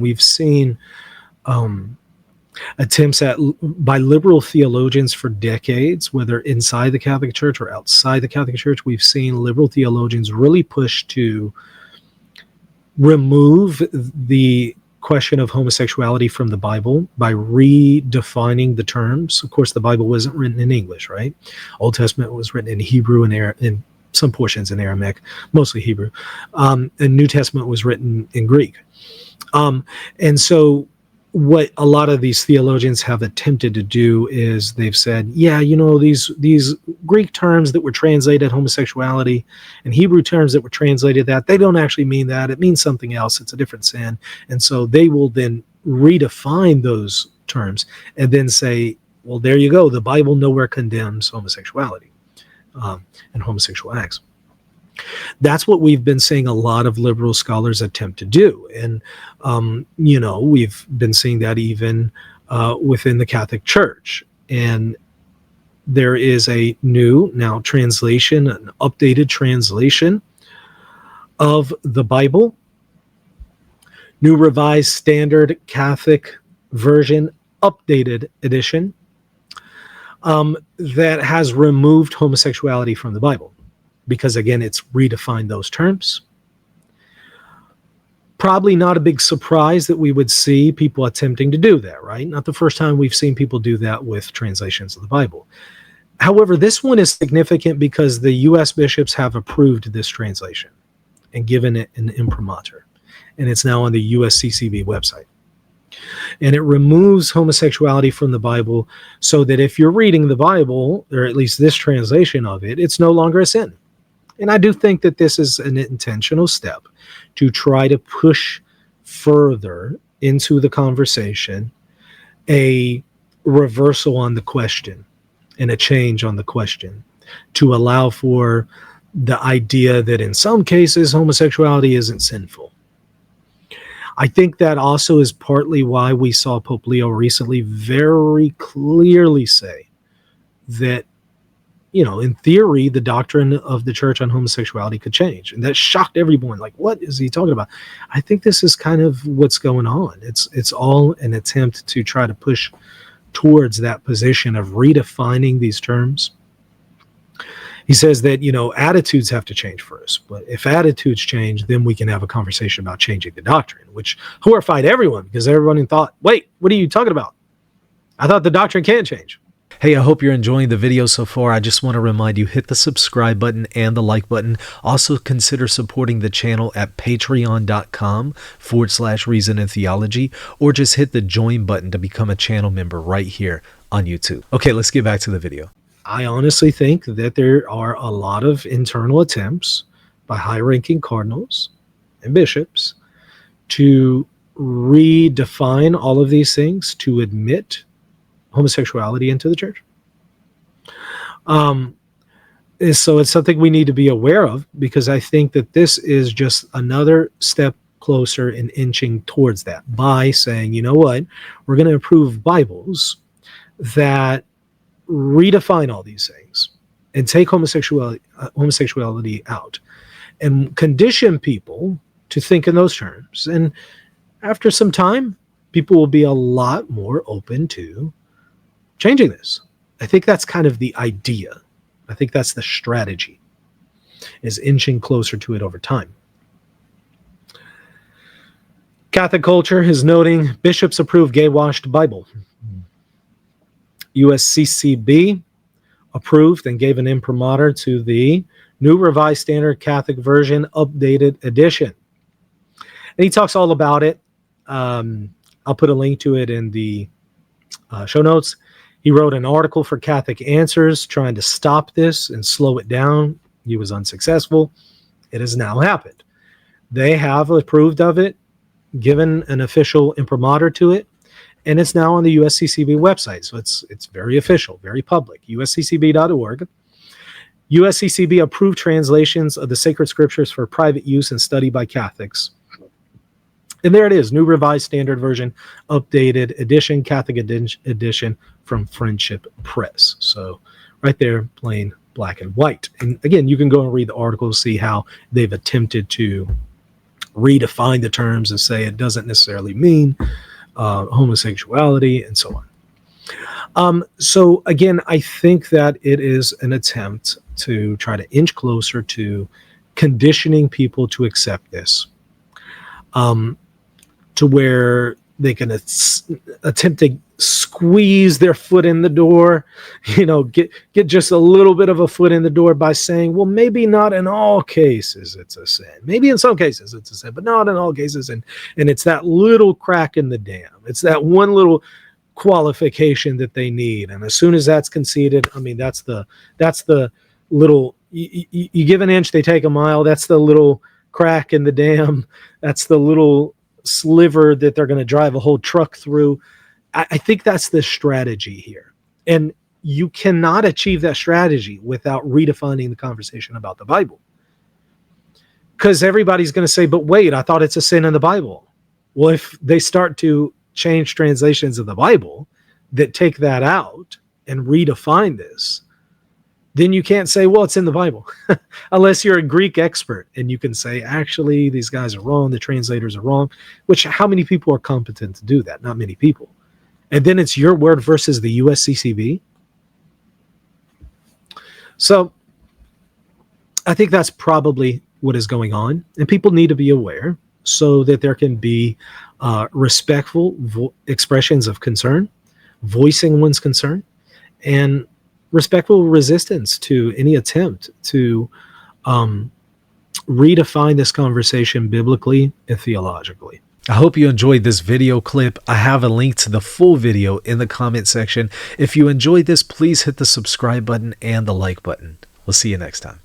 we've seen attempts by liberal theologians for decades, whether inside the Catholic Church or outside the Catholic Church. We've seen liberal theologians really push to remove the question of homosexuality from the Bible by redefining the terms. Of course, the Bible wasn't written in English, right? Old Testament was written in Hebrew and in some portions in Aramaic, mostly Hebrew. And New Testament was written in Greek. And so what a lot of these theologians have attempted to do is they've said, yeah, these Greek terms that were translated homosexuality and Hebrew terms that were translated that, they don't actually mean that. It means something else. It's a different sin. And so they will then redefine those terms and then say, well, there you go. The Bible nowhere condemns homosexuality and homosexual acts. That's what we've been seeing a lot of liberal scholars attempt to do. And, we've been seeing that even within the Catholic Church. And there is a new now translation, an updated translation of the Bible, New Revised Standard Catholic Version, updated edition, that has removed homosexuality from the Bible. Because, again, it's redefined those terms. Probably not a big surprise that we would see people attempting to do that, right? Not the first time we've seen people do that with translations of the Bible. However, this one is significant because the U.S. bishops have approved this translation and given it an imprimatur. And it's now on the USCCB website. And it removes homosexuality from the Bible so that if you're reading the Bible, or at least this translation of it, it's no longer a sin. And I do think that this is an intentional step to try to push further into the conversation a reversal on the question and a change on the question to allow for the idea that in some cases homosexuality isn't sinful. I think that also is partly why we saw Pope Leo recently very clearly say that, in theory, the doctrine of the church on homosexuality could change. And that shocked everyone. Like, what is he talking about? I think this is kind of what's going on. It's all an attempt to try to push towards that position of redefining these terms. He says that, attitudes have to change first. But if attitudes change, then we can have a conversation about changing the doctrine, which horrified everyone because everyone thought, wait, what are you talking about? I thought the doctrine can't change. Hey, I hope you're enjoying the video so far. I just want to remind you, hit the subscribe button and the like button. Also consider supporting the channel at patreon.com/reason and theology, or just hit the join button to become a channel member right here on YouTube. Okay, let's get back to the video. I honestly think that there are a lot of internal attempts by high-ranking cardinals and bishops to redefine all of these things, to admit homosexuality into the church. So it's something we need to be aware of, because I think that this is just another step closer in inching towards that by saying, you know what, we're going to approve Bibles that redefine all these things and take homosexuality out and condition people to think in those terms. And after some time, people will be a lot more open to changing this. I think that's kind of the idea. I think that's the strategy, is inching closer to it over time. Catholic Culture is noting bishops approve gay-washed Bible. USCCB approved and gave an imprimatur to the New Revised Standard Catholic Version updated edition. And he talks all about it. I'll put a link to it in the show notes. He wrote an article for Catholic Answers trying to stop this and slow it down. He was unsuccessful. It has now happened. They have approved of it, given an official imprimatur to it, and it's now on the USCCB website. So it's very official, very public, usccb.org. USCCB approved translations of the sacred scriptures for private use and study by Catholics. And there it is, New Revised Standard Version, updated edition, Catholic edition from Friendship Press. So right there, plain black and white. And again, you can go and read the article, see how they've attempted to redefine the terms and say it doesn't necessarily mean homosexuality and so on. So again, I think that it is an attempt to try to inch closer to conditioning people to accept this, to where they can attempt to squeeze their foot in the door, get just a little bit of a foot in the door by saying, well, maybe not in all cases it's a sin. Maybe in some cases it's a sin, but not in all cases. And it's that little crack in the dam. It's that one little qualification that they need. And as soon as that's conceded, I mean, that's the little, you give an inch, they take a mile. That's the little crack in the dam. That's the little sliver that they're going to drive a whole truck through. I think that's the strategy here. And you cannot achieve that strategy without redefining the conversation about the Bible. Because everybody's going to say, but wait, I thought it's a sin in the Bible. Well, if they start to change translations of the Bible that take that out and redefine this, then you can't say, well, it's in the Bible, unless you're a Greek expert and you can say, actually, these guys are wrong, the translators are wrong, which how many people are competent to do that? Not many people. And then it's your word versus the USCCB. So I think that's probably what is going on. And people need to be aware so that there can be respectful expressions of concern, voicing one's concern, and respectful resistance to any attempt to redefine this conversation biblically and theologically. I hope you enjoyed this video clip. I have a link to the full video in the comment section. If you enjoyed this, please hit the subscribe button and the like button. We'll see you next time.